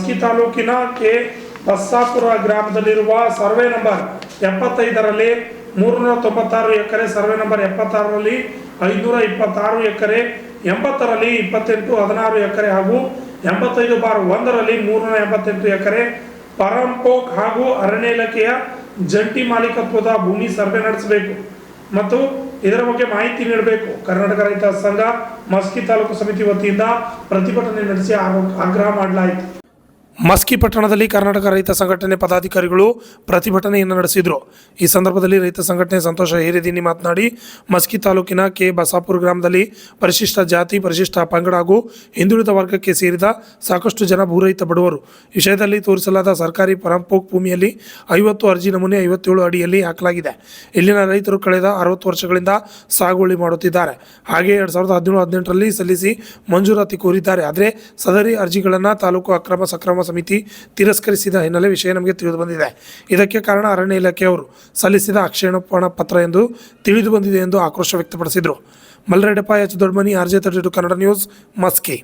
ಮಸ್ಕಿ ತಾಲೂಕಿನ ಕೆ ಬಸ್ಸಾಪುರ ಗ್ರಾಮದಲ್ಲಿರುವ survey number 75ರಲ್ಲಿ 396 ಎಕರೆ, survey number 76ರಲ್ಲಿ 526 ಎಕರೆ, 80ರಲ್ಲಿ 2816 ಎಕರೆ ಹಾಗೂ 85/1ರಲ್ಲಿ 388 ಎಕರೆ ಪರಂಪೋಕ್ ಹಾಗೂ ಅರಣ್ಯ ಇಲಾಖೆಯ ಜಂಟಿ ಮಾಲೀಕತ್ವದ ಭೂಮಿ ಸರ್ವೆ ನಡೆಸಬೇಕು ಮತ್ತು ಇದರ ಬಗ್ಗೆ ಮಾಹಿತಿ ನೀಡಬೇಕು. ಕರ್ನಾಟಕ ರೈತ ಸಂಘ ಮಸ್ಕಿ ತಾಲೂಕು ಸಮಿತಿ ವತಿಯಿಂದ ಪ್ರತಿಭಟನೆ ನಡೆಸಿ ಆಗ್ರಹ ಮಾಡಲಾಯಿತು. ಮಸ್ಕಿ ಪಟ್ಟಣದಲ್ಲಿ ಕರ್ನಾಟಕ ರೈತ ಸಂಘಟನೆ ಪದಾಧಿಕಾರಿಗಳು ಪ್ರತಿಭಟನೆಯನ್ನು ನಡೆಸಿದರು. ಈ ಸಂದರ್ಭದಲ್ಲಿ ರೈತ ಸಂಘಟನೆ ಸಂತೋಷ ಹಿರೇದಿನಿ ಮಾತನಾಡಿ, ಮಸ್ಕಿ ತಾಲೂಕಿನ ಕೆ ಬಸಾಪುರ ಗ್ರಾಮದಲ್ಲಿ ಪರಿಶಿಷ್ಟ ಜಾತಿ, ಪರಿಶಿಷ್ಟ ಪಂಗಡ ಹಾಗೂ ಹಿಂದುಳಿದ ವರ್ಗಕ್ಕೆ ಸೇರಿದ ಸಾಕಷ್ಟು ಜನ ಭೂರಹಿತ ಬಡವರು ವಿಷಯದಲ್ಲಿ ತೋರಿಸಲಾದ ಸರ್ಕಾರಿ ಪರಂಪೋಕ್ ಭೂಮಿಯಲ್ಲಿ 50 ಅರ್ಜಿ ನಮೂನೆ 57 ಅಡಿಯಲ್ಲಿ ಹಾಕಲಾಗಿದೆ. ಇಲ್ಲಿನ ರೈತರು ಕಳೆದ 60 ವರ್ಷಗಳಿಂದ ಸಾಗುವಳಿ ಮಾಡುತ್ತಿದ್ದಾರೆ. ಹಾಗೆಯೇ 2017-18ರಲ್ಲಿ ಸಲ್ಲಿಸಿ ಮಂಜೂರಾತಿ ಕೋರಿದ್ದಾರೆ. ಆದರೆ ಸದರಿ ಅರ್ಜಿಗಳನ್ನು ತಾಲೂಕು ಅಕ್ರಮ ಸಕ್ರಮ ಸಮಿತಿ ತಿರಸ್ಕರಿಸಿದ ಹಿನ್ನೆಲೆ ವಿಷಯ ನಮಗೆ ತಿಳಿದು ಬಂದಿದೆ. ಇದಕ್ಕೆ ಕಾರಣ ಅರಣ್ಯ ಇಲಾಖೆಯವರು ಸಲ್ಲಿಸಿದ ಆಕ್ಷೇಪಣಾ ಪತ್ರ ಎಂದು ತಿಳಿದು ಬಂದಿದೆ ಎಂದು ಆಕ್ರೋಶ ವ್ಯಕ್ತಪಡಿಸಿದರು. Malreddappa H Doddamani, RJ32 Kannada news, Maski.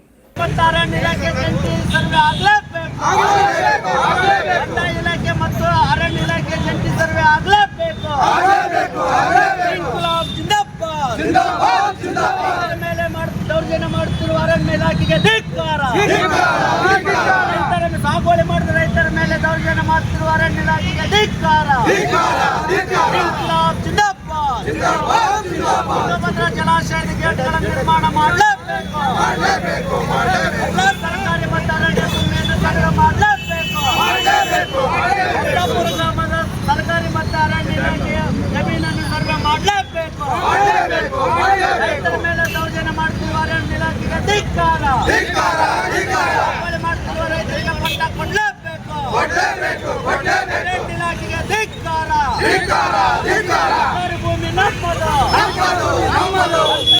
ದೌರ್ಜನ್ಯ ಮಾಡುತ್ತಿರುವ ಅರಣ್ಯ ಇಲಾಖೆಗೆ ಧಿಕ್ಕಾರ. ಸಾಗುವಳಿ ಮಾಡಿದ ರೈತರ ಮೇಲೆ ದೌರ್ಜನ್ಯ ಮಾಡುತ್ತಿರುವ ಅರಣ್ಯ ಇಲಾಖೆಗೆ ಧಿಕ್ಕಾರ. ತುಂಗಭದ್ರಾ ಜಲಾಶಯದ ಗೇಟ್ಗಳ ನಿರ್ಮಾಣ ಮಾಡಲೇಬೇಕು. ಎಲ್ಲ ಸರ್ಕಾರಿ ಮತ್ತು ಅರಣ್ಯ ಭೂಮಿಯನ್ನು ಸರ್ವೆ ಮಾಡಲೇಬೇಕು. ಬಸಾಪುರ ಗ್ರಾಮದ ಸರ್ಕಾರಿ ಮತ್ತು ಅರಣ್ಯ ಇಲಾಖೆಯ ಜಮೀನನ್ನು ಸರ್ವೆ ಮಾಡಲೇಬೇಕು. ರೈತರ ಮೇಲೆ ದೌರ್ಜನ್ಯ ಮಾಡುತ್ತಿರುವ ಅರಣ್ಯ ಇಲಾಖೆಗೆ ಧಿಕ್ಕಾರ. ಮಾಡುತ್ತಿರುವ ರೈತರಿಗೆ ಪಟ್ಟ ಕೊಡಲೇಬೇಕು. ಅರಣ್ಯ ಇಲಾಖೆಗೆ ಧಿಕ್ಕಾರ.